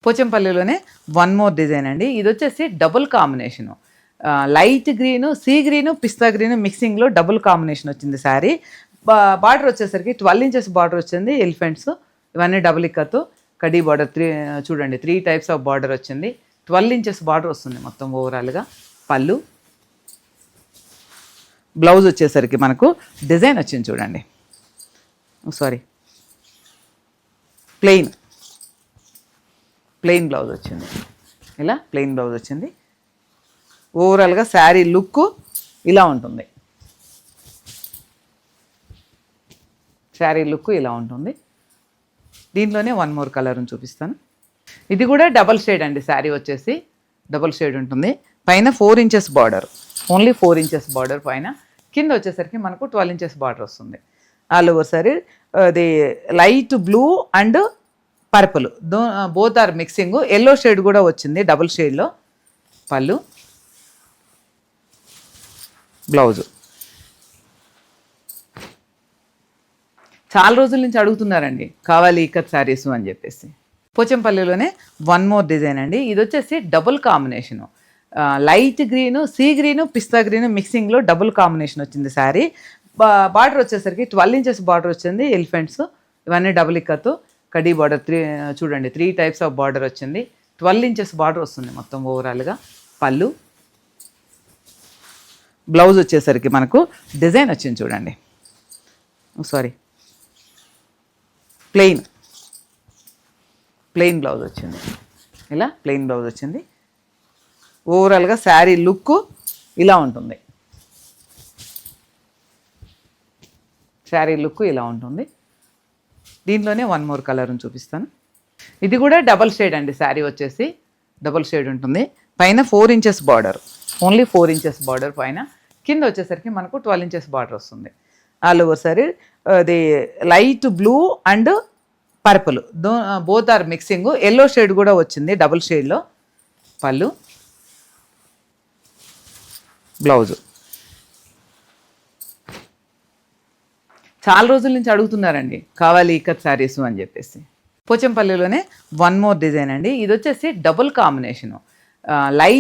పోచంపల్లిలోనే one more design అండి. ఇది వచ్చేసి double combination, light green, sea green, pista green మిక్సింగ్లో డబుల్ కాంబినేషన్ వచ్చింది శారీ. బార్డర్ వచ్చేసరికి 12 ఇంచెస్ బార్డర్ వచ్చింది, ఎలిఫెంట్స్ ఇవన్నీ డబుల్ ఇక్కత్ కడీ బార్డర్ చూడండి 3 టైప్స్ ఆఫ్ బార్డర్ వచ్చింది. 12 ఇంచెస్ బార్డర్ వస్తుంది మొత్తం ఓవరాల్గా. పళ్ళు, బ్లౌజ్ వచ్చేసరికి మనకు డిజైన్ వచ్చింది చూడండి, సారీ ప్లెయిన్ బ్లౌజ్ వచ్చింది. ఇలా ప్లెయిన్ బ్లౌజ్ వచ్చింది. ఓవరాల్గా శారీ లుక్ ఇలా ఉంటుంది. శారీ లుక్ ఇలా ఉంటుంది. దీంట్లోనే వన్ మోర్ కలర్ని చూపిస్తాను. ఇది కూడా డబల్ షేడ్ అండి. శారీ వచ్చేసి డబల్ షేడ్ ఉంటుంది. పైన 4 inches border, only 4 inches border పైన. కింద వచ్చేసరికి మనకు 12 ఇంచెస్ బార్డర్ వస్తుంది. ఆల్ ఓవర్ సారీ అది light blue and purple both are mixing. Yellow shade కూడా వచ్చింది డబుల్ షేడ్లో. పళ్ళు, బ్లౌజు. చాలా రోజుల నుంచి అడుగుతున్నారండి కావాలి ఇక్కత్ శారీస్ అని చెప్పేసి. పోచంపల్లిలోనే వన్ మోర్ డిజైన్ అండి. ఇది వచ్చేసి double combination, light green, sea green, pista green మిక్సింగ్లో డబుల్ కాంబినేషన్ వచ్చింది శారీ. బార్డర్ వచ్చేసరికి 12 ఇంచెస్ బార్డర్ వచ్చింది, ఎలిఫెంట్స్ ఇవన్నీ డబుల్ ఇక్కత్ కడీ బార్డర్ చూడండి 3 టైప్స్ ఆఫ్ బార్డర్ వచ్చింది. 12 ఇంచెస్ బార్డర్ వస్తుంది మొత్తం ఓవరాల్గా. పళ్ళు, బ్లౌజ్ వచ్చేసరికి మనకు డిజైన్ వచ్చింది చూడండి, సారీ ప్లెయిన్ బ్లౌజ్ వచ్చింది. ఇలా ప్లెయిన్ బ్లౌజ్ వచ్చింది. ఓవరాల్గా శారీ లుక్ ఇలా ఉంటుంది. శారీ లుక్ ఇలా ఉంటుంది. దీంట్లోనే వన్ మోర్ కలర్ని చూపిస్తాను. ఇది కూడా డబల్ షేడ్ అండి. శారీ వచ్చేసి డబల్ షేడ్ ఉంటుంది. పైన 4 inches border, only 4 inches border పైన. కింద వచ్చేసరికి మనకు 12 ఇంచెస్ బార్డర్ వస్తుంది. ఆల్ ఓవర్ సారీ అది light blue and purple both are mixing. Yellow shade కూడా వచ్చింది డబుల్ షేడ్లో. పళ్ళు, బ్లౌజు. చాలా రోజుల నుంచి అడుగుతున్నారండి కావాలి ఇక్కత్ శారీస్ అని చెప్పేసి. పోచంపల్లిలోనే వన్ మోర్ డిజైన్ అండి. ఇది వచ్చేసి డబుల్ కాంబినేషను, లైట్